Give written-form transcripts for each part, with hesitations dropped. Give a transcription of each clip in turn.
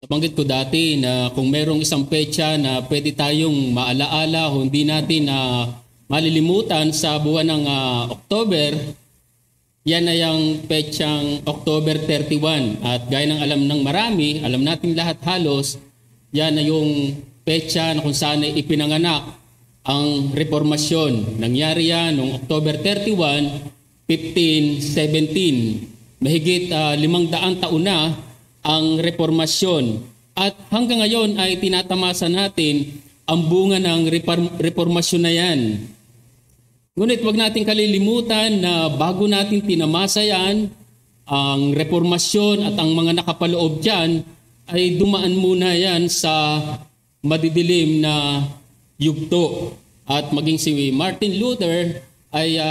Nabanggit ko dati na kung merong isang petsa na pwede tayong maalaala o hindi natin malilimutan sa buwan ng October, yan ay ang petsang October 31. At gaya ng alam ng marami, alam natin lahat halos, yan ay yung petsa na kung saan ay ipinanganak ang reformasyon. Nangyari yan noong October 31, 1517. Mahigit 500 taon na ang reformasyon. At hanggang ngayon ay tinatamasa natin ang bunga ng reformasyon na yan. Ngunit wag natin kalilimutan na bago natin tinamasa yan, ang reformasyon at ang mga nakapaloob dyan ay dumaan muna yan sa madidilim na yugto. At maging si Martin Luther ay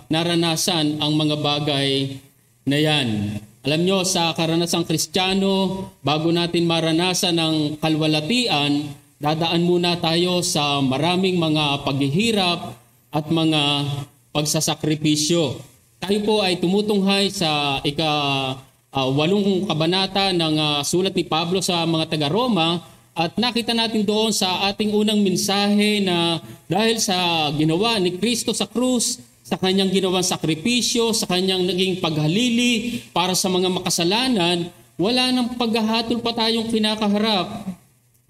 naranasan ang mga bagay na yan. Alam nyo, sa karanasang Kristiyano, bago natin maranasan ang kalwalatian, dadaan muna tayo sa maraming mga paghihirap at mga pagsasakripisyo. Tayo po ay tumutunghay sa ika-8 kabanata ng sulat ni Pablo sa mga taga-Roma, at nakita natin doon sa ating unang mensahe na dahil sa ginawa ni Kristo sa krus, sa kanyang ginawang sakripisyo, sa kanyang naging paghalili para sa mga makasalanan, wala nang paghahatol pa tayong kinakaharap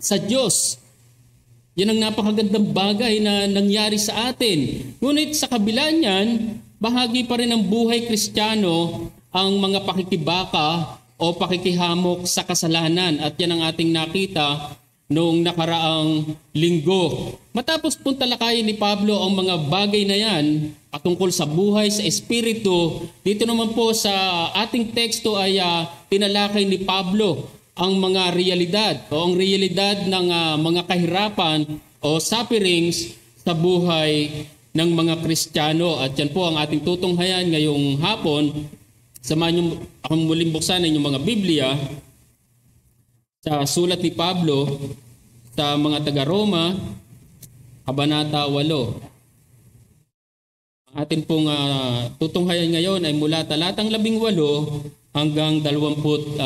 sa Diyos. Yan ang napakagandang bagay na nangyari sa atin. Ngunit sa kabila niyan, bahagi pa rin ng buhay Kristiyano ang mga pakikibaka o pakikihamok sa kasalanan. At yan ang ating nakita noong nakaraang linggo. Matapos pong talakayin ni Pablo ang mga bagay na yan patungkol sa buhay, sa espiritu, dito naman po sa ating teksto ay tinalakay ni Pablo ang mga realidad o ang realidad ng mga kahirapan o sufferings sa buhay ng mga Kristiyano. At yan po ang ating tutunghayan ngayong hapon. Samahan niyo akong muling buksan ng inyong mga Biblia sa sulat ni Pablo sa mga taga-Roma, Kabanata 8. Ang atin pong tutunghayan ngayon ay mula talatang 18 hanggang 25.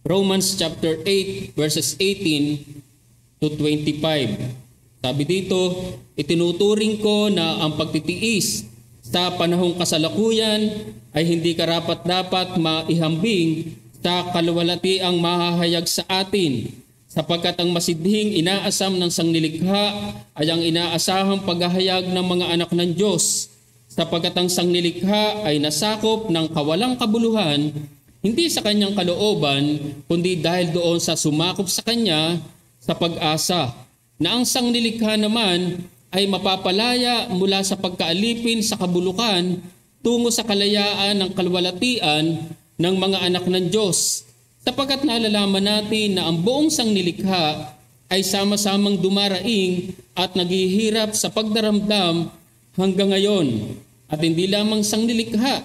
Romans chapter 8 verses 18 to 25. Sabi dito, itinuturing ko na ang pagtitiis sa panahong kasalukuyan ay hindi karapat-dapat maihambing sa kaluwalhatiang mahahayag sa atin, sapagkat ang masidhing inaasam ng sangnilikha ay ang inaasahang paghahayag ng mga anak ng Diyos, sapagkat ang sangnilikha ay nasakop ng kawalang kabuluhan, hindi sa kanyang kalooban, kundi dahil doon sa sumakop sa kanya sa pag-asa, na ang sangnilikha naman ay mapapalaya mula sa pagkaalipin sa kabulukan tungo sa kalayaan ng kalwalhatian ng mga anak ng Diyos, sapagkat nalalaman natin na ang buong sangnilikha ay sama-samang dumaraing at naghihirap sa pagdaramdam hanggang ngayon. At hindi lamang sangnilikha,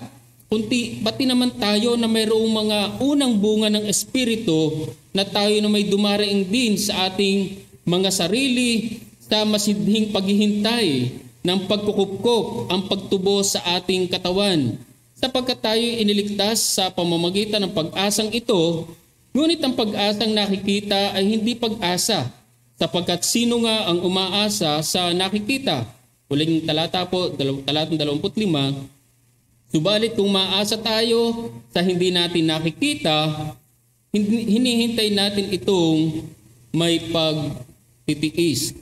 kundi pati naman tayo na mayroong mga unang bunga ng Espiritu na tayo na may dumaraing din sa ating mga sarili sa masidhing paghihintay ng pagkukupkop ang pagtubo sa ating katawan. Sapagkat tayo iniligtas sa pamamagitan ng pag-asang ito, ngunit ang pag-asang nakikita ay hindi pag-asa, sapagkat sino nga ang umaasa sa nakikita? Huling talata po, talatang 25, subalit kung maasa tayo sa hindi natin nakikita, hinihintay natin itong may pagtitiis.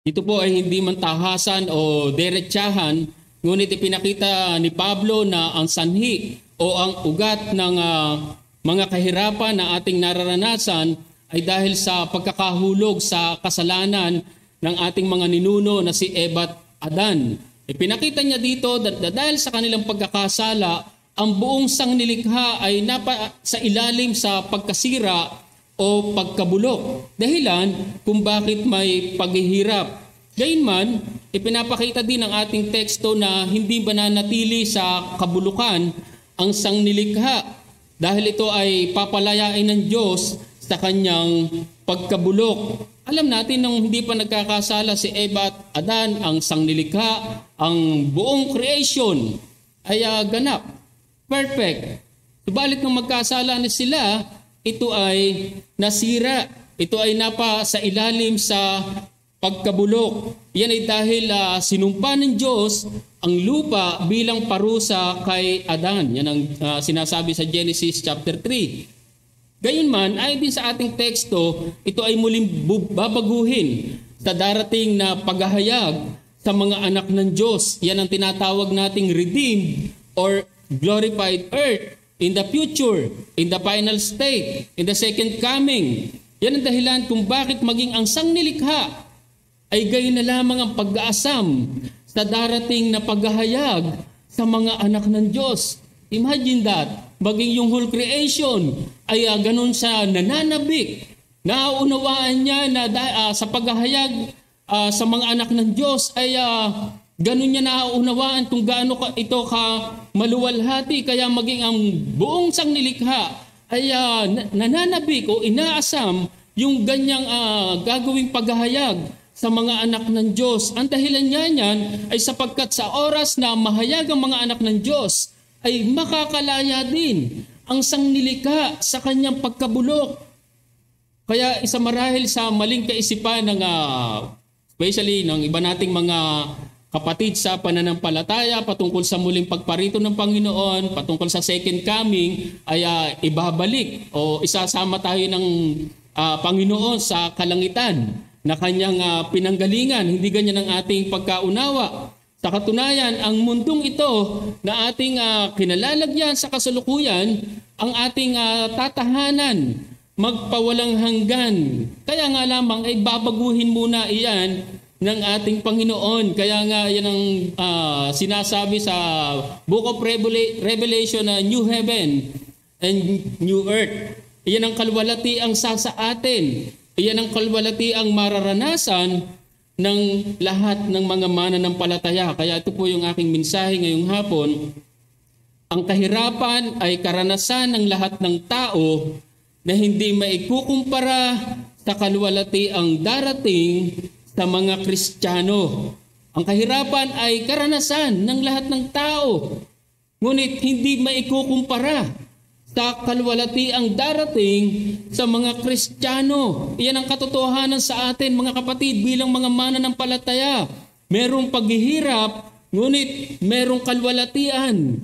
Ito po ay hindi man tahasan o diretsahan, ngunit ipinakita ni Pablo na ang sanhi o ang ugat ng mga kahirapan na ating nararanasan ay dahil sa pagkakahulog sa kasalanan ng ating mga ninuno na si Eva at Adan. Ipinakita niya dito na dahil sa kanilang pagkakasala, ang buong sangnilikha ay sa ilalim sa pagkasira o pagkabulok. Dahilan kung bakit may paghihirap. Gayunman, ipinapakita din ng ating teksto na hindi mananatili sa kabulukan ang sangnilikha dahil ito ay papalayain ng Diyos sa kanyang pagkabulok. Alam natin nung hindi pa nagkakasala si Eva at Adan, ang sangnilikha, ang buong creation ay ganap, perfect. Subalit nung magkasala na sila, ito ay nasira. Ito ay napa sa ilalim sa pagkabulok. Yan ay dahil sinumpa ng Diyos ang lupa bilang parusa kay Adan. Yan ang sinasabi sa Genesis chapter 3. Gayunman, ayon din sa ating teksto, ito ay muling babaguhin sa darating na paghahayag sa mga anak ng Diyos. Yan ang tinatawag nating redeemed or glorified earth in the future, in the final state, in the second coming. Yan ang dahilan kung bakit maging ang sangnilikha ay gayon na lamang ang pag-aasam sa darating na paghahayag sa mga anak ng Diyos. Imagine that, maging yung whole creation ay ganun sa nananabik. Nauunawaan niya na sa paghahayag sa mga anak ng Diyos ay ganun niya nauunawaan kung gaano ito ka maluwalhati. Kaya maging ang buong sangnilikha ay nananabik o inaasam yung ganyang gagawing paghahayag sa mga anak ng Diyos. Ang dahilan niyan ay sapagkat sa oras na mahayag ang mga anak ng Diyos, ay makakalaya din ang sangnilikha sa kanyang pagkabulok. Kaya isa marahil sa maling kaisipan ng especially ng iba nating mga kapatid sa pananampalataya patungkol sa muling pagparito ng Panginoon, patungkol sa second coming, ay ibabalik o isasama tayo ng Panginoon sa kalangitan na kanyang pinanggalingan. Hindi ganyan ang ating pagkaunawa. Sa katunayan, ang mundong ito na ating kinalalagyan sa kasalukuyan, ang ating tatahanan, magpawalang hanggan. Kaya nga lamang ay babaguhin muna iyan ng ating Panginoon. Kaya nga yan ang sinasabi sa Book of Revelation na New Heaven and New Earth. Iyan ang kalwalati ang sa atin. Iyan ang kalwalati ang mararanasan ng lahat ng mga mananampalataya. Kaya ito po yung aking mensahe ngayong hapon. Ang kahirapan ay karanasan ng lahat ng tao na hindi maikukumpara sa kalwalati ang darating sa mga Kristiyano. Ang kahirapan ay karanasan ng lahat ng tao, ngunit hindi maikukumpara sa kalwalati ang darating sa mga Kristiyano. Iyan ang katotohanan sa atin, mga kapatid, bilang mga mananampalataya. Merong paghihirap, ngunit merong kalwalatian.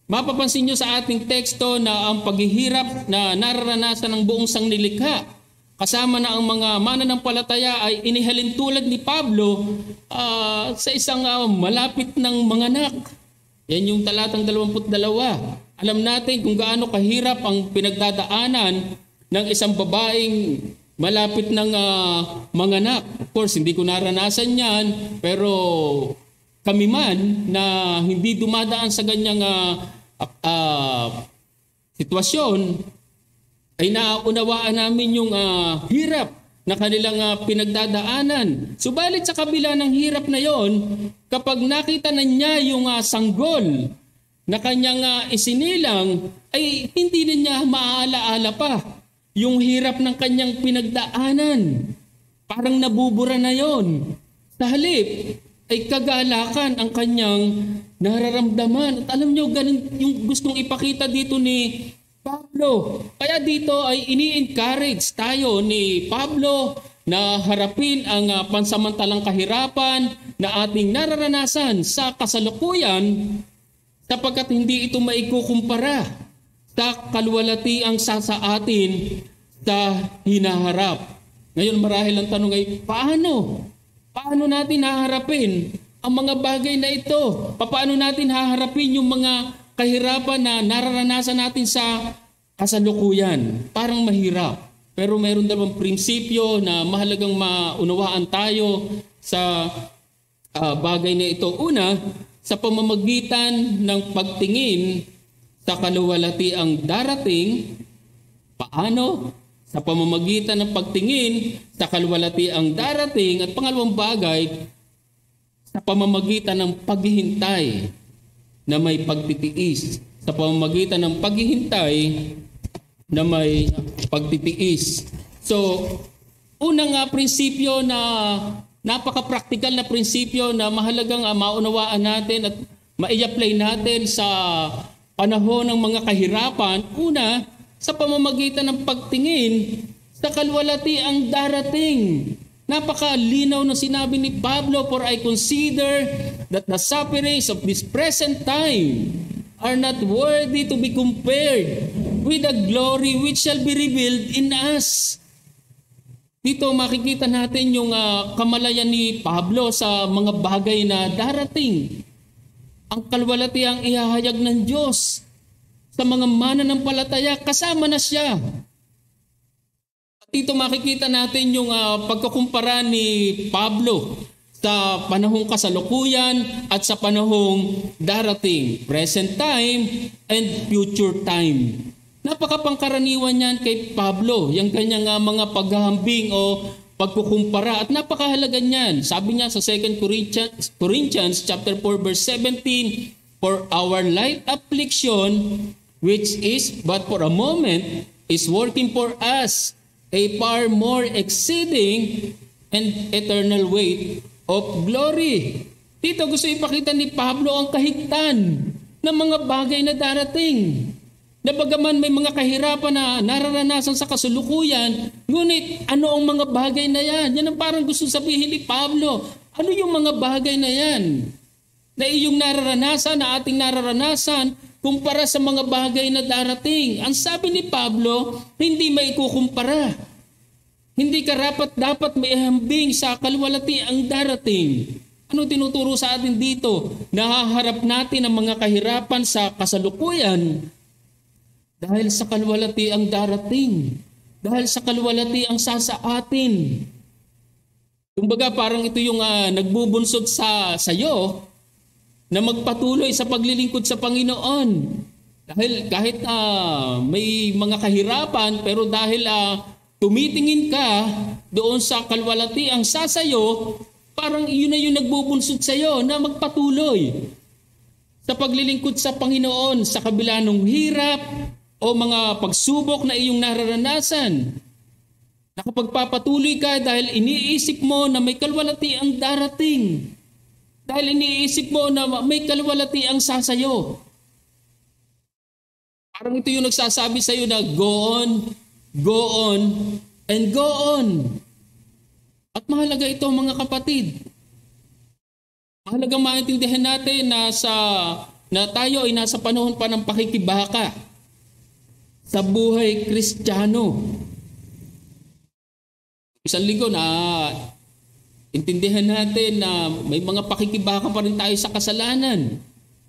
Mapapansin nyo sa ating teksto na ang paghihirap na nararanasan ng buong sangnilikha, kasama na ang mga mananampalataya ay inihalin tulad ni Pablo sa isang malapit ng manganak. Yan yung talatang 22. Alam natin kung gaano kahirap ang pinagdadaanan ng isang babaeng malapit ng manganak. Of course, hindi ko naranasan yan, pero kami man na hindi dumadaan sa ganyang sitwasyon, ay naunawaan namin yung hirap na kanilang pinagdadaanan. Subalit sa kabila ng hirap na yon, kapag nakita na niya yung sanggol na kanyang isinilang, ay hindi na niya maaala-ala pa yung hirap ng kanyang pinagdaanan. Parang nabubura na yon. Sa halip, ay kagalakan ang kanyang nararamdaman. At alam nyo, ganun yung gustong ipakita dito ni Pablo. Kaya dito ay ini-encourage tayo ni Pablo na harapin ang pansamantalang kahirapan na ating nararanasan sa kasalukuyan, sapagkat hindi ito maikukumpara sa kalwalatiang sa atin sa hinaharap. Ngayon marahil ang tanong ay, paano natin haharapin ang mga bagay na ito? Paano natin haharapin yung mga kahirapan na nararanasan natin sa kasalukuyan? Parang mahirap. Pero mayroon dalawang prinsipyo na mahalagang maunawaan tayo sa bagay na ito. Una, sa pamamagitan ng pagtingin sa kaluwalhatiang darating. Paano? Sa pamamagitan ng pagtingin sa kaluwalhatiang darating. At pangalawang bagay, sa pamamagitan ng paghihintay na may pagtitiis. Sa pamamagitan ng paghihintay na may pagtitiis. So, unang prinsipyo na napaka-practical na prinsipyo na mahalagang maunawaan natin at ma-i-apply natin sa panahon ng mga kahirapan, una, sa pamamagitan ng pagtingin sa kalwalatiang darating. Napakalinaw na sinabi ni Pablo, "For I consider that the sufferings of this present time are not worthy to be compared with the glory which shall be revealed in us." Dito makikita natin yung kamalayan ni Pablo sa mga bagay na darating. Ang kalwalatiang ihahayag ng Diyos sa mga mananampalataya, kasama na siya. At dito makikita natin yung pagkukumpara ni Pablo sa panahong kasalukuyan at sa panahong darating, present time and future time. Napakapangkaraniwan yan kay Pablo, yung kanyang mga paghahambing o pagkukumpara, at napakahalaga niyan. Sabi niya sa 2 Corinthians chapter 4 verse 17, "For our light affliction, which is but for a moment, is working for us a far more exceeding and eternal weight of glory." Dito gusto ipakita ni Pablo ang kahigtan ng mga bagay na darating. Na bagaman may mga kahirapan na nararanasan sa kasulukuyan, ngunit ano ang mga bagay na yan? Yan ang parang gusto sabihin ni Pablo. Ano yung mga bagay na yan? Na iyong nararanasan, na ating nararanasan, kumpara sa mga bagay na darating. Ang sabi ni Pablo, hindi maikukumpara. Hindi dapat may hambing sa kalwalati ang darating. Ano tinuturo sa atin dito? Nahaharap natin ang mga kahirapan sa kasalukuyan dahil sa kalwalati ang darating. Dahil sa kalwalati ang sasaatin. Kumbaga parang ito yung nagbubunsod sa sayo na magpatuloy sa paglilingkod sa Panginoon. Dahil kahit may mga kahirapan, pero dahil tumitingin ka doon sa kalwalati ang sasayo, parang iyon na yung nagbubunsod sa iyo na magpatuloy sa paglilingkod sa Panginoon sa kabila ng hirap o mga pagsubok na iyong nararanasan. Nakapagpapatuloy ka dahil iniisip mo na may kalwalati ang darating. Dahil iniisip mo na may kalwalati ang sasayo. Parang ito yung nagsasabi sa iyo na go on, and go on. At mahalaga ito mga kapatid. Mahalagang maintindihan natin na tayo ay nasa panahon pa ng pakikibaka sa buhay Kristiyano. Isang linggo na intindihan natin na may mga pakikibaka pa rin tayo sa kasalanan.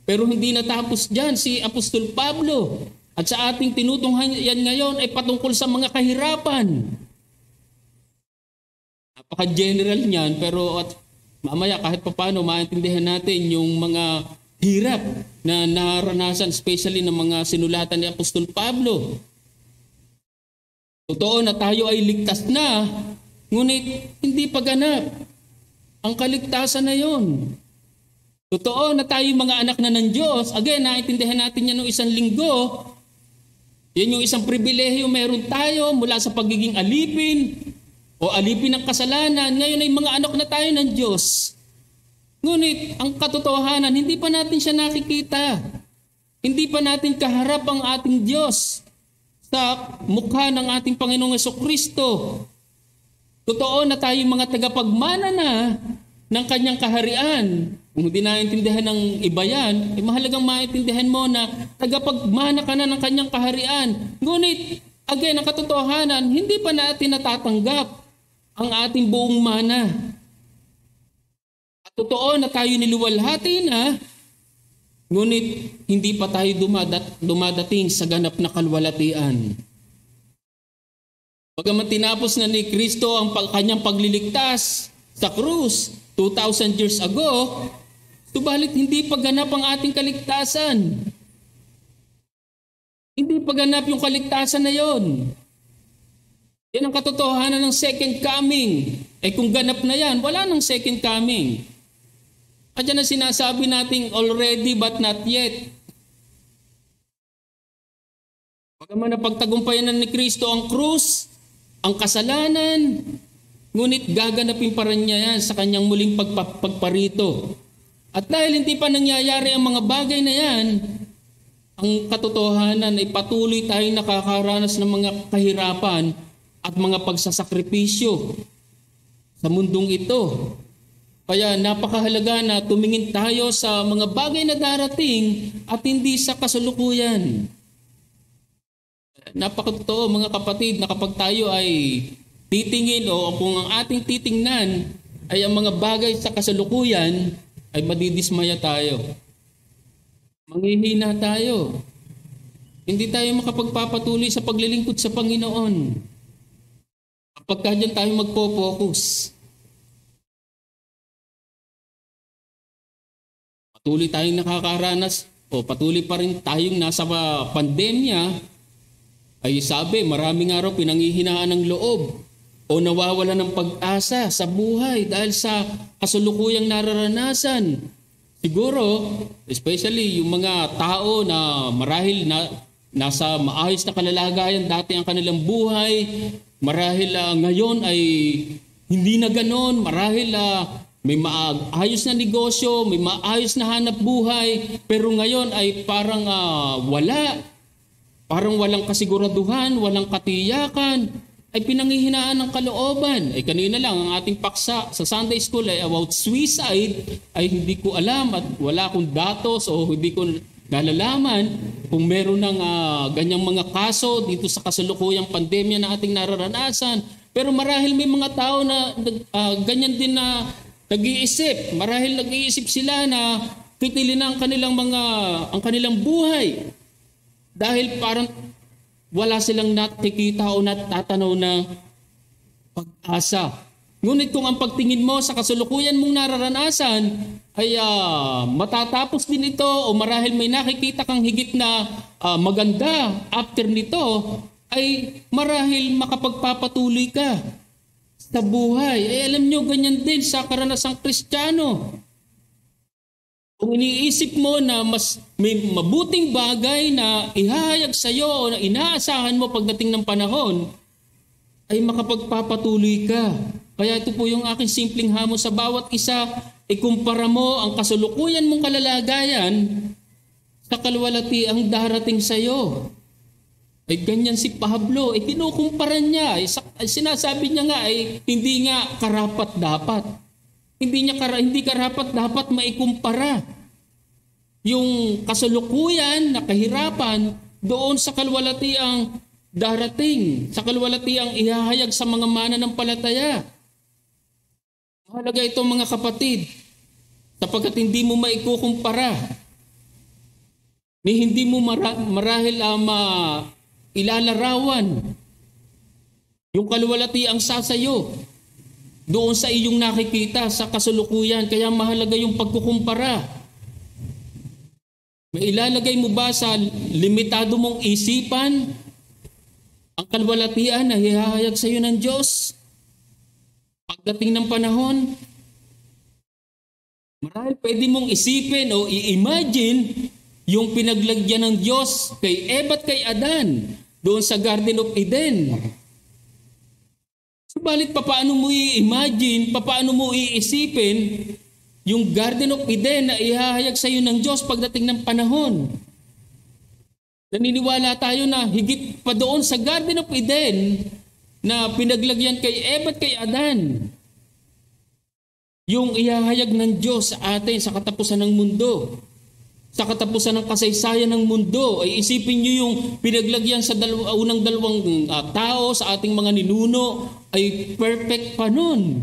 Pero hindi natapos dyan si Apostol Pablo. At sa ating tinutunghayan ngayon ay patungkol sa mga kahirapan. Napaka-general niyan, pero at mamaya kahit paano maintindihan natin yung mga hirap na naranasan, especially ng mga sinulatan ni Apostol Pablo. Totoo na tayo ay ligtas na, ngunit hindi pa ganap ang kaligtasan na yon. Totoo na tayo mga anak na ng Diyos. Again, naintindihan natin yan noong isang linggo. Yan yung isang pribilehyo meron tayo mula sa pagiging alipin o alipin ng kasalanan. Ngayon ay mga anak na tayo ng Diyos. Ngunit ang katotohanan, hindi pa natin siya nakikita. Hindi pa natin kaharap ang ating Diyos sa mukha ng ating Panginoong Jesucristo. Totoo na tayo mga tagapagmana na ng kanyang kaharian. Kung hindi naintindihan ng iba yan, mahalagang maintindihan mo na tagapagmana ka na ng kanyang kaharian. Ngunit, again, ang katotohanan, hindi pa natin natatanggap ang ating buong mana. Totoo na tayo niluwalhati na, ngunit hindi pa tayo dumadating sa ganap na kalwalatian. Bagaman tinapos na ni Kristo ang kanyang pagliligtas sa krus 2,000 years ago, subalit hindi pa ganap ang ating kaligtasan. Hindi pa ganap yung kaligtasan na yon. Yan ang katotohanan ng second coming. Kung ganap na yan, wala nang second coming. At yan ang sinasabi nating already but not yet. Bagaman napagtagumpayan ni Kristo ang krus, ang kasalanan, ngunit gaganapin pa rin niya yan sa kanyang muling pagparito. At dahil hindi pa nangyayari ang mga bagay na yan, ang katotohanan ay patuloy tayong nakakaranas ng mga kahirapan at mga pagsasakripisyo sa mundong ito. Kaya napakahalaga na tumingin tayo sa mga bagay na darating at hindi sa kasalukuyan. Napakatotoo mga kapatid na kapag tayo ay titingin o kung ang ating titingnan ay ang mga bagay sa kasalukuyan, ay madidismaya tayo. Manghihina tayo. Hindi tayo makapagpapatuloy sa paglilingkod sa Panginoon. Kapag dyan tayo magpo-focus. Patuloy tayong nakakaranas o patuloy pa rin tayong nasa pandemya, ay sabi, maraming araw pinanghihinaan ng loob o nawawala ng pag-asa sa buhay dahil sa kasalukuyang nararanasan. Siguro, especially yung mga tao na marahil nasa maayos na kalalagayan dati ang kanilang buhay, marahil ngayon ay hindi na ganon, marahil may maayos na negosyo, may maayos na hanap buhay, pero ngayon ay parang wala. Parang walang kasiguraduhan, walang katiyakan, ay pinanghihinaan ng kalooban. Ay kanina lang, ang ating paksa sa Sunday School ay about suicide, ay hindi ko alam at wala akong datos o hindi ko nalalaman kung meron ng ganyang mga kaso dito sa kasalukuyang pandemya na ating nararanasan. Pero marahil may mga tao na ganyan din na nag-iisip. Marahil nag-iisip sila na kitilin ang kanilang buhay. Dahil parang wala silang nakikita o natatanaw na pag-asa. Ngunit kung ang pagtingin mo sa kasalukuyan mong nararanasan ay matatapos din ito o marahil may nakikita kang higit na maganda after nito, ay marahil makapagpapatuloy ka sa buhay. Alam nyo, ganyan din sa karanasang Kristiyano. Kung iniisip mo na mas may mabuting bagay na ihahayag sa iyo o na inaasahan mo pagdating ng panahon, ay makapagpapatuloy ka. Kaya ito po yung aking simpleng hamon sa bawat isa, ikumpara mo ang kasalukuyan mong kalalagayan sa kalwalati ang darating sa iyo. Ay ganyan si Pablo, kinukumpara niya, sinasabi niya nga ay hindi nga karapat dapat. Hindi karapat dapat maikumpara yung kasalukuyan na kahirapan doon sa kalwalatiang darating, sa kalwalatiang ihahayag sa mga mananampalataya. Mahalaga ito mga kapatid, sapagkat hindi mo maikukumpara, ni hindi mo marahil ilalarawan yung kalwalatiang sasayo doon sa iyong nakikita sa kasalukuyan. Kaya mahalaga yung pagkukumpara. May ilalagay mo ba sa limitado mong isipan ang kalwalatian na hihahayag sa iyo ng Diyos pagdating ng panahon? Marahil pwede mong isipin o i-imagine yung pinaglagyan ng Diyos kay Eva at kay Adan doon sa Garden of Eden. Subalit paano mo i-imagine, paano mo iisipin yung Garden of Eden na ihahayag sa iyo ng Diyos pagdating ng panahon? Naniniwala tayo na higit pa doon sa Garden of Eden na pinaglagyan kay Eva at kay Adan, yung ihahayag ng Diyos sa atin sa katapusan ng mundo, sa katapusan ng kasaysayan ng mundo. Ay isipin nyo yung pinaglagyan sa unang dalawang tao sa ating mga ninuno, ay perfect pa nun.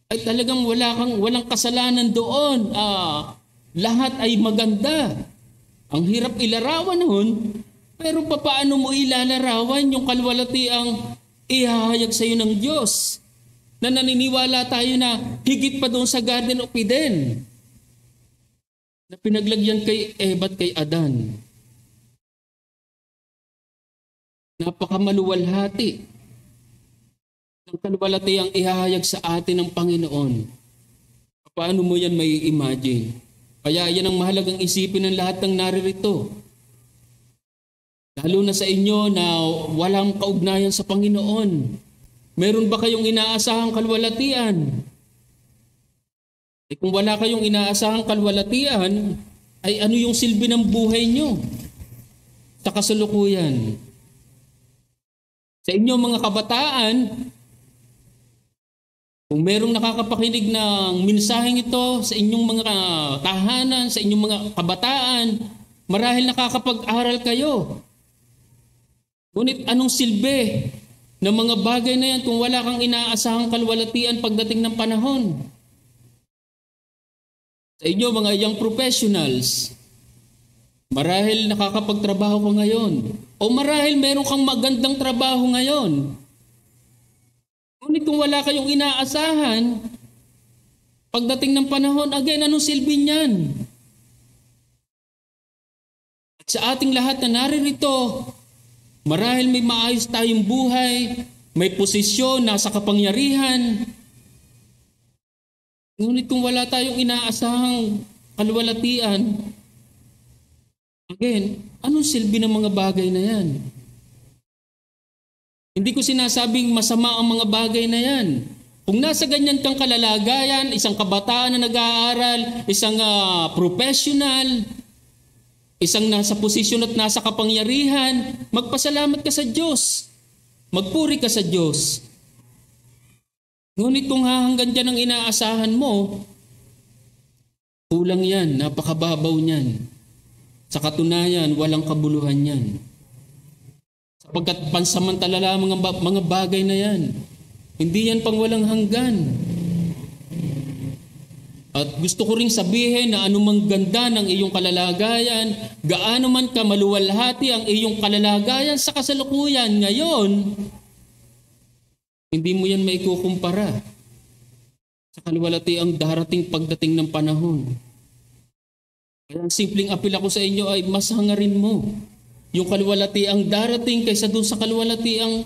Ay talagang walang kasalanan doon. Lahat ay maganda. Ang hirap ilarawan nun, pero paano mo ilalarawan yung kalwalatiang ihahayag sa iyo ng Diyos? Na naniniwala tayo na higit pa doon sa Garden of Eden na pinaglagyan kay Eva at kay Adan. Napakamaluwalhati ng kalwalatiang ihahayag sa atin ng Panginoon. Paano mo yan may imagine? Kaya yan ang mahalagang isipin ng lahat ng naririto. Lalo na sa inyo na walang kaugnayan sa Panginoon. Meron ba kayong inaasahang kalwalatian? Kung wala kayong inaasahang kalwalatian, ay ano yung silbi ng buhay nyo sa kasalukuyan. Sa inyong mga kabataan, kung merong nakakapakinig ng mensaheng ito sa inyong mga tahanan, sa inyong mga kabataan, marahil nakakapag-aral kayo. Ngunit anong silbi ng mga bagay na yan kung wala kang inaasahang kalwalatian pagdating ng panahon? Sa inyo mga young professionals, marahil nakakapagtrabaho ka ngayon, o marahil meron kang magandang trabaho ngayon. Ngunit kung wala kayong inaasahan, pagdating ng panahon, again, anong silbi niyan? At sa ating lahat na naririto, marahil may maayos tayong buhay, may posisyon, nasa kapangyarihan. Ngunit kung wala tayong inaasahang kalwalatian, again, anong silbi ng mga bagay na yan? Hindi ko sinasabing masama ang mga bagay na yan. Kung nasa ganyan kang kalalagayan, isang kabataan na nag-aaral, isang professional, isang nasa posisyon at nasa kapangyarihan, magpasalamat ka sa Diyos. Magpuri ka sa Diyos. Ngunit kung hanggang dyan ang inaasahan mo, kulang yan, napakababaw niyan. Sa katunayan, walang kabuluhan yan. Sapagkat pansamantala lamang ang mga bagay na yan. Hindi yan pang walang hanggan. At gusto ko ring sabihin na anumang ganda ng iyong kalalagayan, gaano man ka maluwalhati ang iyong kalalagayan sa kasalukuyan ngayon, hindi mo yan maikukumpara sa kalwalatiang darating pagdating ng panahon. Kaya ang simpleng apel ako sa inyo ay mas hangarin mo yung kalwalatiang darating kaysa dun sa kalwalatiang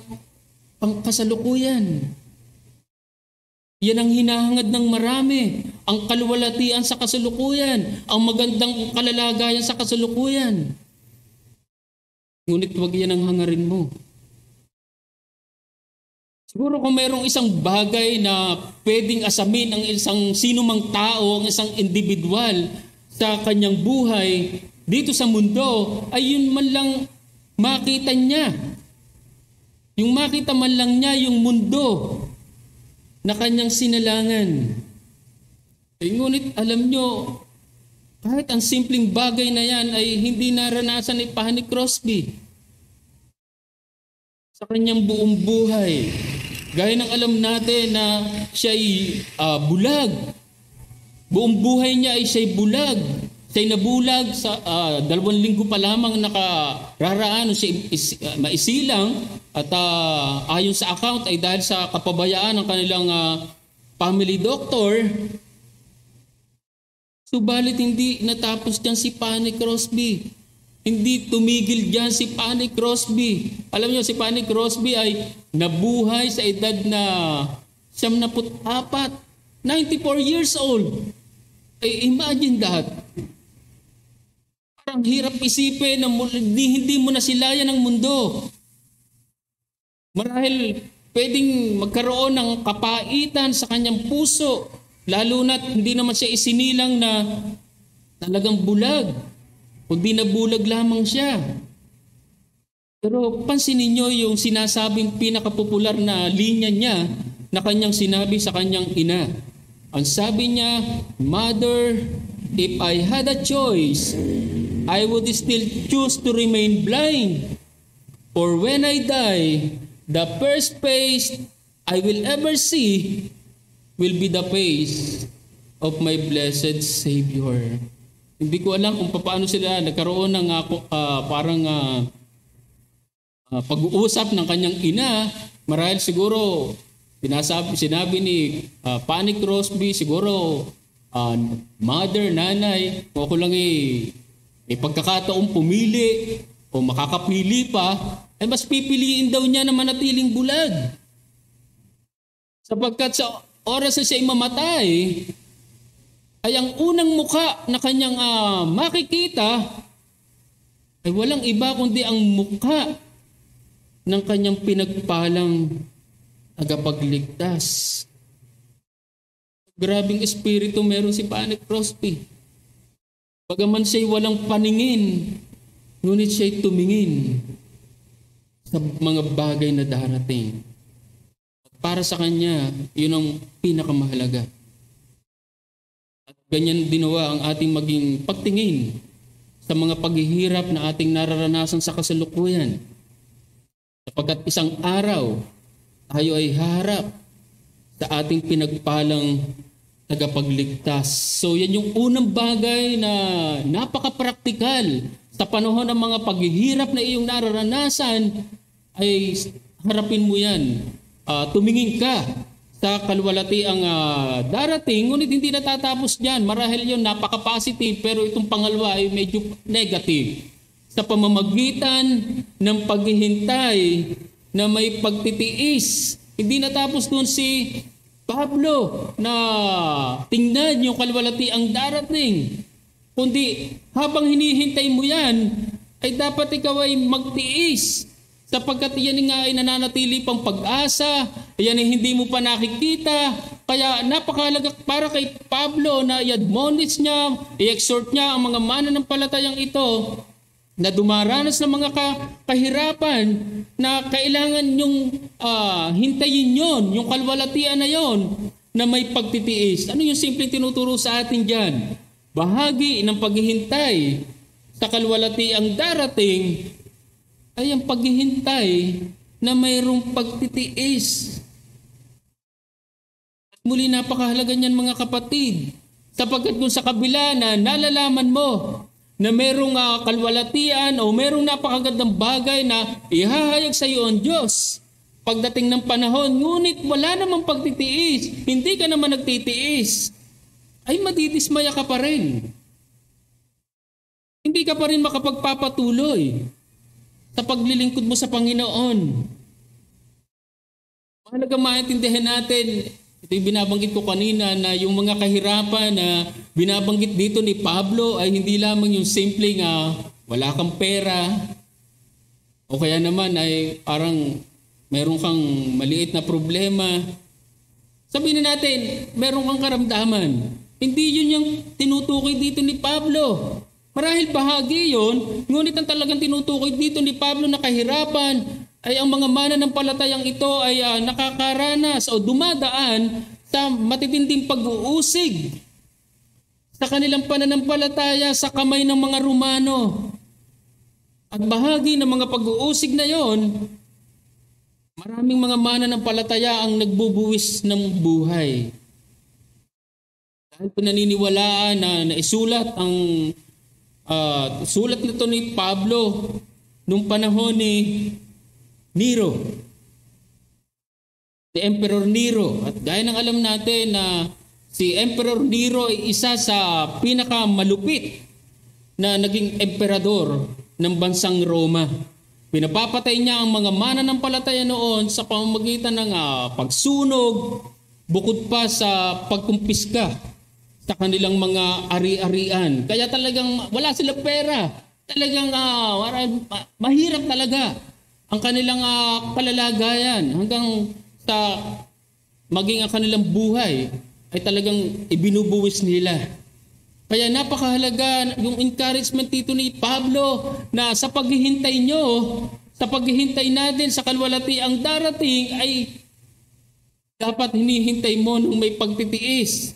pangkasalukuyan. Yan ang hinahangad ng marami. Ang kalwalatian sa kasalukuyan. Ang magandang kalalagayan sa kasalukuyan. Ngunit wag yan ang hangarin mo. Siguro kung mayroong isang bagay na pwedeng asamin ang isang sinumang tao, ang isang individual sa kanyang buhay dito sa mundo, ay yun man lang makita niya. Yung makita man lang niya yung mundo na kanyang sinalangan. Ngunit alam nyo, kahit ang simpleng bagay na yan ay hindi naranasan ni Fanny Crosby sa kanyang buong buhay. Gaya ng alam natin na siya'y bulag. Buong buhay niya ay siya'y bulag. Siya'y nabulag sa 2 linggo pa lamang nakararaan siya maisilang at ayon sa account ay dahil sa kapabayaan ng kanilang family doctor. Subalit hindi natapos dyan si Fanny Crosby. Hindi tumigil dyan si Fanny Crosby. Alam niyo si Fanny Crosby ay nabuhay sa edad na 74, 94 years old. Imagine that. Parang hirap isipin na hindi mo nasilayan ang mundo. Marahil pwedeng magkaroon ng kapaitan sa kanyang puso, lalo na't hindi naman siya isinilang na talagang bulag, kundi nabulag lamang siya. Pero pansinin niyo yung sinasabing pinakapopular na linya niya na kanyang sinabi sa kanyang ina. Ang sabi niya, "Mother, if I had a choice, I would still choose to remain blind. For when I die, the first face I will ever see will be the face of my blessed Savior." Hindi ko alam kung paano sila nagkaroon ng pag-uusap ng kanyang ina. Marahil siguro sinabi ni Fanny Crosby, siguro mother, nanay, kung ako lang may pagkakataong pumili o makakapili pa, ay mas pipiliin daw niya na manatiling bulag. Sapagkat sa oras na siya mamatay, ay ang unang muka na kanyang makikita ay walang iba kundi ang muka ng kanyang pinagpalang tagapagligtas. Grabing espiritu meron si Fanny Crosby. Bagaman siya'y walang paningin, ngunit siya'y tumingin sa mga bagay na darating. At para sa kanya, yun ang pinakamahalaga. At ganyan dinawa ang ating maging pagtingin sa mga paghihirap na ating nararanasan sa kasalukuyan. Sapagkat isang araw, tayo ay haharap sa ating pinagpalang tagapagligtas. So yan yung unang bagay na napaka-praktikal sa panahon ng mga paghihirap na iyong nararanasan, ay harapin mo yan. Tumingin ka sa kaluwalhatiang darating, ngunit hindi natatapos dyan. Marahil yun napaka-positive, pero itong pangalawa ay medyo negative. Sa pamamagitan ng paghihintay na may pagtitiis, hindi natapos doon si Pablo na tingnan yung kaluwalhatiang darating. Kundi habang hinihintay mo yan, ay dapat ikaw ay magtiis. Sapagkat yan nga ay nananatili pang pag-asa, yan ay hindi mo pa nakikita. Kaya napakahalaga para kay Pablo na i-admonish niya, i-exhort niya ang mga mananampalatayang ito na dumaranas ng mga kahirapan na kailangan yung hintayin yon, yung kalwalatian na yon na may pagtitiis. Ano yung simpleng tinuturo sa atin dyan? Bahagi ng paghihintay sa kalwalatiang darating ay ang paghihintay na mayroong pagtitiis. At muli napakahalaga niyan mga kapatid, sapagkat kung sa kabila na nalalaman mo na merong kalwalatian o merong napakagandang bagay na ihahayag sa iyo ang Diyos pagdating ng panahon, ngunit wala namang pagtitiis, hindi ka naman nagtitiis, ay madidismaya ka pa rin. Hindi ka pa rin makapagpapatuloy sa paglilingkod mo sa Panginoon. Mahalaga maintindihan natin, ito yung binabanggit ko kanina, na yung mga kahirapan na binabanggit dito ni Pablo ay hindi lamang yung simpleng wala kang pera o kaya naman ay parang meron kang maliit na problema. Sabihin na natin, meron kang karamdaman. Hindi yun yung tinutukoy dito ni Pablo. Marahil bahagi yun, ngunit ang talagang tinutukoy dito ni Pablo na kahirapan ay ang mga mananampalatayang ito ay nakakaranas o dumadaan sa matitinding pag-uusig sa kanilang pananampalataya sa kamay ng mga Romano. At bahagi ng mga pag-uusig na yon, maraming mga mananampalataya ang nagbubuwis ng buhay. Dahil pinaniniwalaan na naisulat ang sulat nito ni Pablo nung panahon ni Nero, si Emperor Nero. At gaya ng alam natin na si Emperor Nero ay isa sa pinakamalupit na naging emperador ng bansang Roma. Pinapapatay niya ang mga mananampalataya noon sa pamamagitan ng pagsunog, bukod pa sa pagkumpiska sa kanilang mga ari-arian. Kaya talagang wala silang pera. Talagang mahirap talaga ang kanilang kalalagayan hanggang sa maging ang kanilang buhay ay talagang ibinubuwis nila. Kaya napakahalaga yung encouragement dito ni Pablo na sa paghihintay nyo, sa paghihintay natin sa kalwalhatiang darating ay dapat hinihintay mo nung may pagtitiis.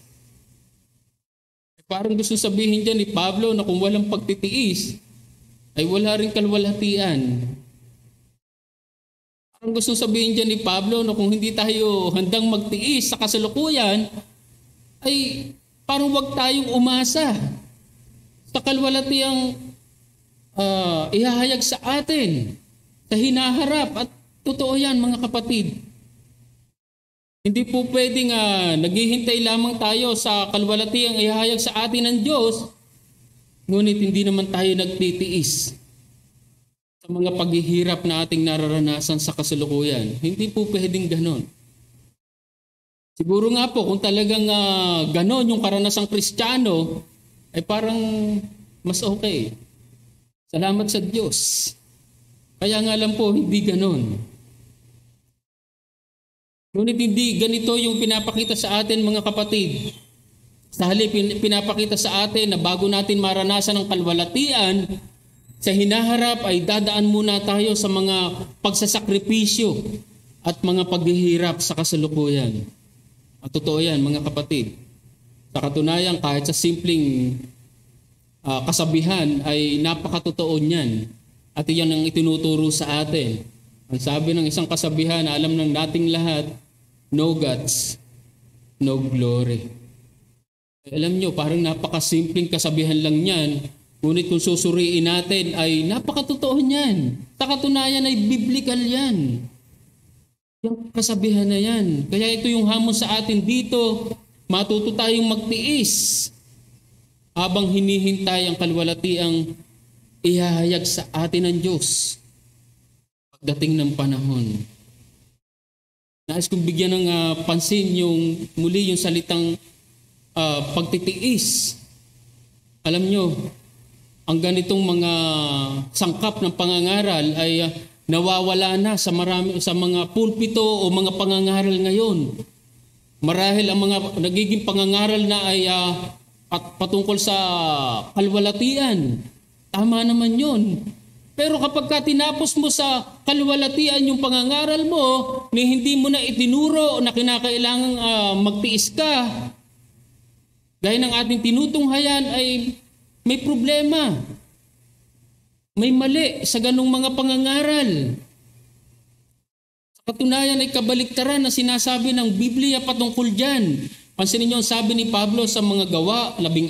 Parang gusto sabihin dyan ni Pablo na kung walang pagtitiis, ay wala rin kalwalhatian. Parang gusto sabihin dyan ni Pablo na kung hindi tayo handang magtiis sa kasalukuyan, ay parang wag tayong umasa sa kalwalhatiang ihahayag sa atin, sa hinaharap. At totoo yan mga kapatid. Hindi po pwedeng naghihintay lamang tayo sa kalwalhatiang ihahayag sa atin ng Diyos, ngunit hindi naman tayo nagtitiis sa mga paghihirap na ating nararanasan sa kasalukuyan. Hindi po pwedeng ganon. Siguro nga po, kung talagang ganon yung karanasang Kristiyano, ay parang mas okay. Salamat sa Diyos. Kaya nga lang po, hindi ganon. Ngunit hindi ganito yung pinapakita sa atin mga kapatid. Sa halip, pinapakita sa atin na bago natin maranasan ang kalwalatian, sa hinaharap ay dadaan muna tayo sa mga pagsasakripisyo at mga paghihirap sa kasalukuyan. At totoo yan, mga kapatid. Sa katunayan, kahit sa simpleng kasabihan ay napakatotoo niyan. At iyan ang itinuturo sa atin. Ang sabi ng isang kasabihan na alam ng nating lahat, no guts, no glory. Alam nyo, parang napakasimpleng kasabihan lang yan. Ngunit kung susuriin natin ay napakatotoo niyan. Sa katunayan ay biblical yan. Yung kasabihan na yan. Kaya ito yung hamon sa atin dito. Matuto tayong magtiis habang hinihintay ang kalwalatiang ihahayag sa atin ng Diyos pagdating ng panahon. Nais kong bigyan ng pansin yung muli yung salitang pagtitiis. Alam nyo, ang ganitong mga sangkap ng pangangaral ay nawawala na sa mga pulpito o mga pangangaral ngayon. Marahil ang mga nagiging pangangaral na ay patungkol sa kalwalatian. Tama naman yun. Pero kapag tinapos mo sa kalwalatian yung pangangaral mo, ni hindi mo na itinuro na kinakailangang magtiis ka, gaya ng ating tinutunghayan ay may problema. May mali sa ganong mga pangangaral. Sa katunayan ay kabaliktaran na sinasabi ng Biblia patungkol dyan. Pansinin niyo ang sabi ni Pablo sa mga Gawa, 14,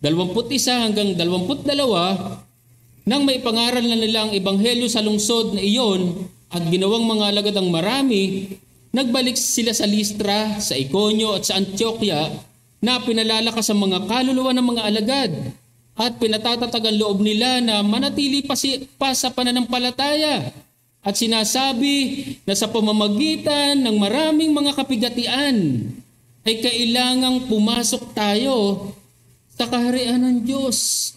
21 hanggang 22, nang may pangaral na nila ang ebanghelyo sa lungsod na iyon at ginawang mga alagad ang marami, nagbalik sila sa Listra, sa Iconio at sa Antioquia, na pinalalakas ang mga kaluluwa ng mga alagad at pinatatatag ang loob nila na manatili pa sa pananampalataya at sinasabi na sa pamamagitan ng maraming mga kapigatian ay kailangang pumasok tayo sa kaharian ng Diyos.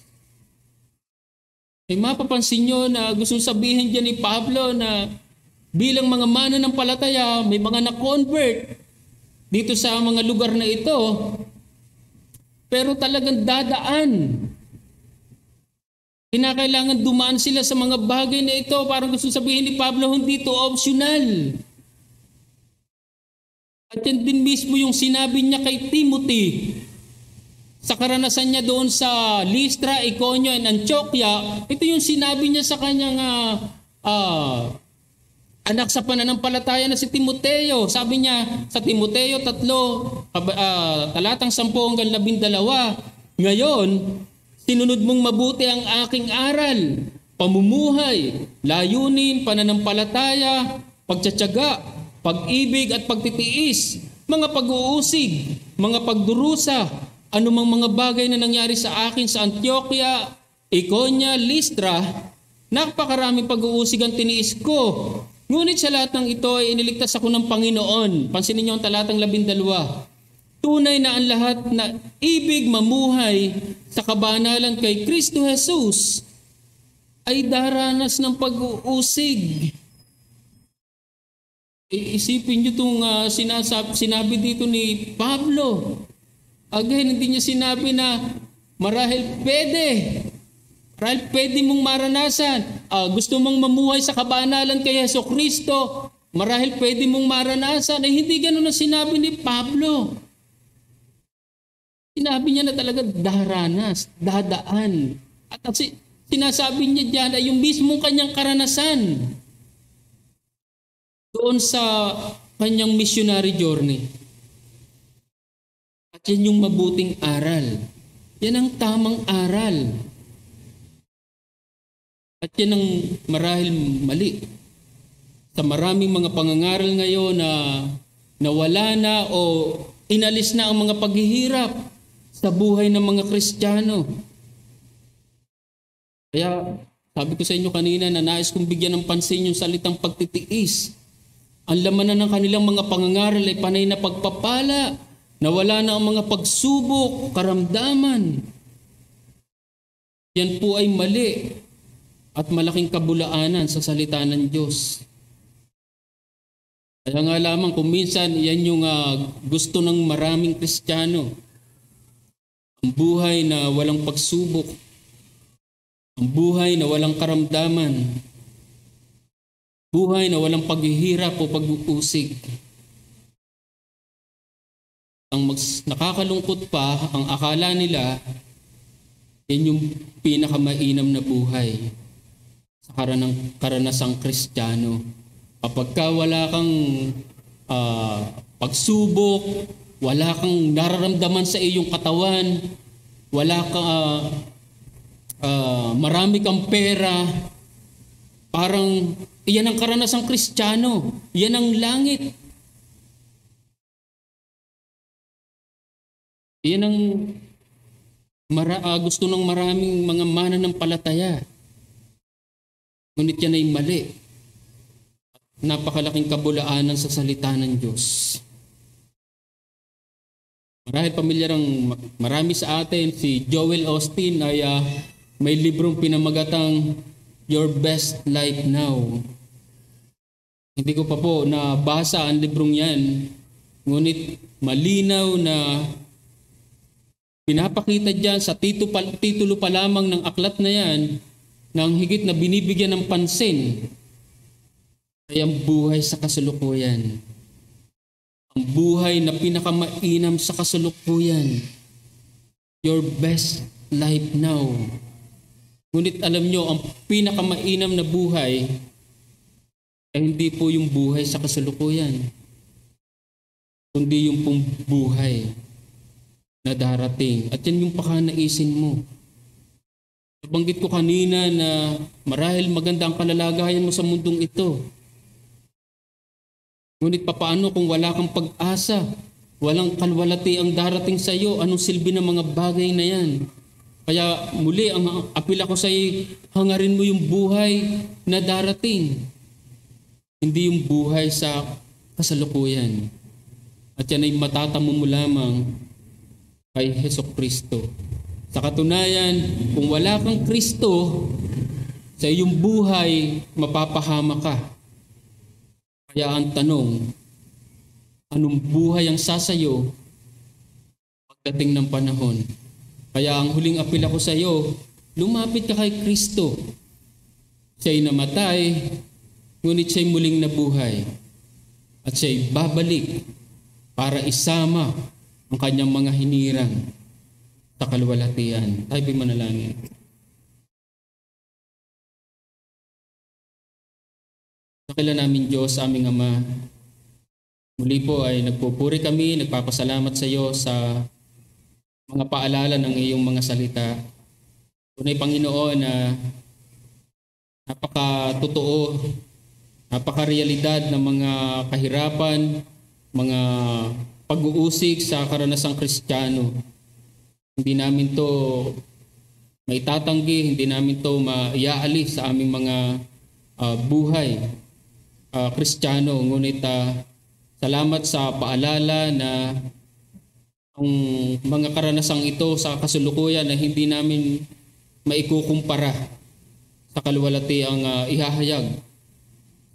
Ay mapapansin nyo na gusto sabihin dyan ni Pablo na bilang mga mananampalataya may mga na-convert dito sa mga lugar na ito, pero talagang dadaan. Kinakailangan dumaan sila sa mga bagay na ito. Parang gusto sabihin ni Pablo, hindi ito optional. At yan din mismo yung sinabi niya kay Timothy. Sa karanasan niya doon sa Listra, Iconio, and Antioquia, ito yung sinabi niya sa kanyang anak sa pananampalataya na si Timoteo. Sabi niya sa Timoteo 3, talatang 10 hanggang 12, ngayon, sinunod mong mabuti ang aking aral, pamumuhay, layunin, pananampalataya, pagtsatsaga, pag-ibig at pagtitiis, mga pag-uusig, mga pagdurusa, anumang mga bagay na nangyari sa akin sa Antioquia, Iconia, Listra, napakaraming pag-uusig ang tiniis ko. Ngunit sa lahat ng ito ay iniligtas ako ng Panginoon. Pansinin niyo ang talatang 12. Tunay na ang lahat na ibig mamuhay sa kabanalan kay Kristo Jesus ay daranas ng pag-uusig. Isipin niyo itong sinabi dito ni Pablo. Again, hindi niya sinabi na marahil pwede mong maranasan. Gusto mong mamuhay sa kabanalan kay Hesus Kristo, marahil pwede mong maranasan. Ay hindi ganun ang sinabi ni Pablo. Sinabi niya na talaga daranas, dadaan. At sinasabi niya diyan ay yung mismong kanyang karanasan doon sa kanyang missionary journey. At yan yung mabuting aral. Yan ang tamang aral. At yan ang marahil mali. Sa maraming mga pangangaral ngayon na nawala na o inalis na ang mga paghihirap sa buhay ng mga Kristiyano. Kaya sabi ko sa inyo kanina na nais kong bigyan ng pansin yung salitang pagtitiis. Ang laman na ng kanilang mga pangangaral ay panay na pagpapala. Nawala na ang mga pagsubok, karamdaman. Yan po ay mali at malaking kabulaanan sa salita ng Diyos. Kaya nga lamang kung minsan yan yung gusto ng maraming Kristiyano. ang buhay na walang pagsubok, ang buhay na walang karamdaman, buhay na walang paghihirap o pag-uusig. Ang nakakalungkot pa, ang akala nila, yan yung pinakamainam na buhay sa karanasang Kristiyano. Kapag wala kang pagsubok, wala kang nararamdaman sa iyong katawan, wala kang marami kang pera, parang iyan ang karanasang Kristiyano, iyan ang langit. Iyan ang gusto ng maraming mga mananampalataya. Ngunit yan ay mali. Napakalaking kabulaanan sa salita ng Diyos. Marami sa atin, si Joel Osteen ay may librong pinamagatang Your Best Life Now. Hindi ko pa po nabasa ang librong yan. Ngunit malinaw na pinapakita dyan sa titulo pa lamang ng aklat na yan na ang higit na binibigyan ng pansin ay ang buhay sa kasalukuyan. Ang buhay na pinakamainam sa kasalukuyan. Your best life now. Ngunit alam nyo, ang pinakamainam na buhay ay hindi po yung buhay sa kasalukuyan, kundi yung pong buhay na darating. At yan yung pakanaisin mo. Nabanggit ko kanina na marahil maganda ang kalalagayan mo sa mundong ito. Ngunit papaano kung wala kang pag-asa, walang kalwalati ang darating sa iyo, anong silbi ng mga bagay na yan? Kaya muli, ang apil ako sa iyo, hangarin mo yung buhay na darating. Hindi yung buhay sa kasalukuyan. At yan ay matatamo mo lamang kay Hesukristo. Sa katunayan, kung wala kang Kristo, sa iyong buhay, mapapahama ka. Kaya ang tanong, anong buhay ang sasayo pagdating ng panahon? Kaya ang huling apil ako sa iyo, lumapit ka kay Kristo. Siya'y namatay, ngunit siya'y muling nabuhay. At siya'y babalik para isama ang kanyang mga hinirang sa kalwalatian. Tayo po'y manalangin. Dakila namin Diyos, aming Ama, muli po ay nagpupuri kami, nagpapasalamat sa iyo sa mga paalala ng iyong mga salita. Tunay Panginoon na napaka-totoo, napaka-realidad ng mga kahirapan, mga pag-uusig sa karanasang Kristiyano. Hindi namin to maitatanggi, hindi namin to maiaalis sa aming mga buhay Kristiyano. Ngunit salamat sa paalala na ang mga karanasang ito sa kasulukuyan na hindi namin maikukumpara sa kalwalati ang ihahayag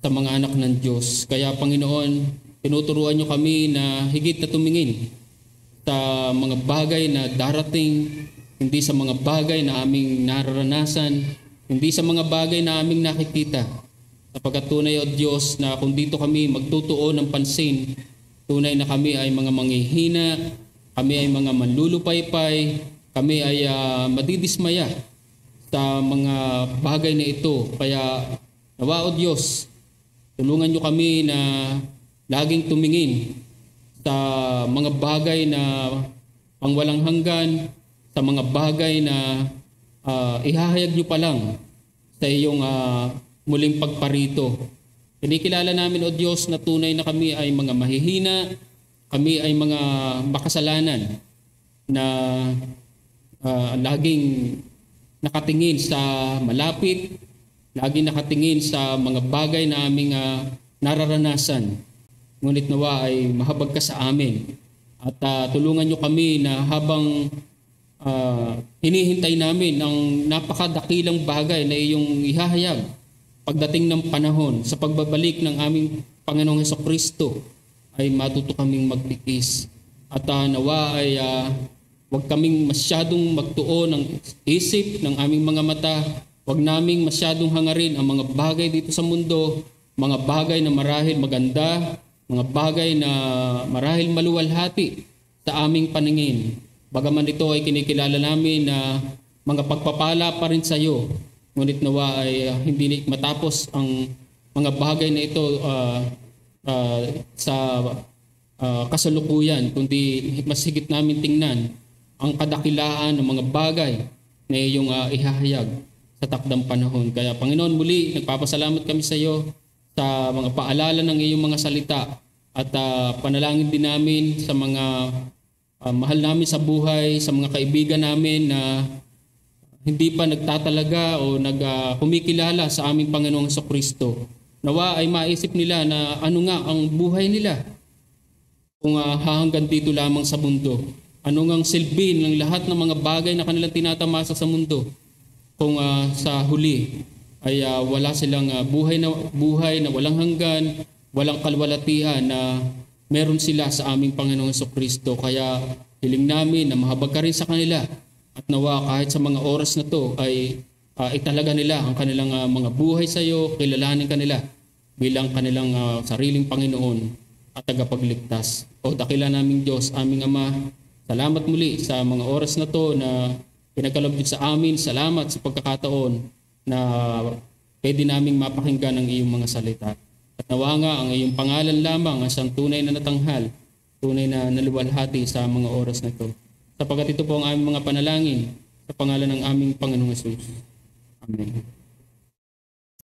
sa mga anak ng Diyos. Kaya Panginoon, tinuturuan niyo kami na higit na tumingin sa mga bagay na darating, hindi sa mga bagay na aming nararanasan, hindi sa mga bagay na aming nakikita. Sapagkat tunay o Diyos na kung dito kami magtutuon ng pansin, tunay na kami ay mga manghihina, kami ay mga manlulupaypay, kami ay madidismaya sa mga bagay na ito. Kaya nawa o Diyos, tulungan niyo kami na laging tumingin sa mga bagay na pangwalang hanggan, sa mga bagay na ihahayag niyo pa lang sa iyong muling pagparito. Kinikilala namin o Diyos na tunay na kami ay mga mahihina, kami ay mga makasalanan na laging nakatingin sa malapit, laging nakatingin sa mga bagay na aming nararanasan. Ngunit nawa ay mahabag ka sa amin at tulungan niyo kami na habang hinihintay namin ang napakadakilang bagay na iyong ihahayag pagdating ng panahon sa pagbabalik ng aming Panginoong Hesukristo ay matuto kaming magtiis at nawa ay Huwag kaming masyadong magtuon ng isip ng aming mga mata. Huwag naming masyadong hangarin ang mga bagay dito sa mundo, mga bagay na marahil maganda, mga bagay na marahil maluwalhati sa aming paningin. Bagaman ito ay kinikilala namin na mga pagpapala pa rin sa iyo, ngunit nawa ay hindi matapos ang mga bagay na ito sa kasalukuyan, kundi mas higit namin tingnan ang kadakilaan ng mga bagay na iyong ihahayag sa takdang panahon. Kaya Panginoon, muli nagpapasalamat kami sa iyo sa mga paalala ng iyong mga salita at panalangin din namin sa mga mahal namin sa buhay, sa mga kaibigan namin na hindi pa nagtatalaga o kumikilala sa aming Panginoong Jesucristo. Nawa ay maisip nila na ano nga ang buhay nila kung hahanggang dito lamang sa mundo. Ano ngang silbi ng lahat ng mga bagay na kanilang tinatamasa sa mundo kung sa huli ay wala silang buhay na walang hanggan, walang kalwalatihan na meron sila sa aming Panginoong Jesucristo. Kaya hiling namin na mahabag ka rin sa kanila at nawa kahit sa mga oras na to ay italaga nila ang kanilang mga buhay sa iyo, kilalanin kanila bilang kanilang sariling Panginoon at tagapagligtas. O dakila naming Diyos, aming Ama, salamat muli sa mga oras na to na pinagkaloob sa amin. Salamat sa pagkakataon na pwede naming mapakinggan ang iyong mga salita. At nawa nga ang iyong pangalan lamang ang siyang tunay na natanghal, tunay na naluwalhati sa mga oras na ito. Sapagkat ito po ang aming mga panalangin sa pangalan ng aming Panginoong Hesus. Amen.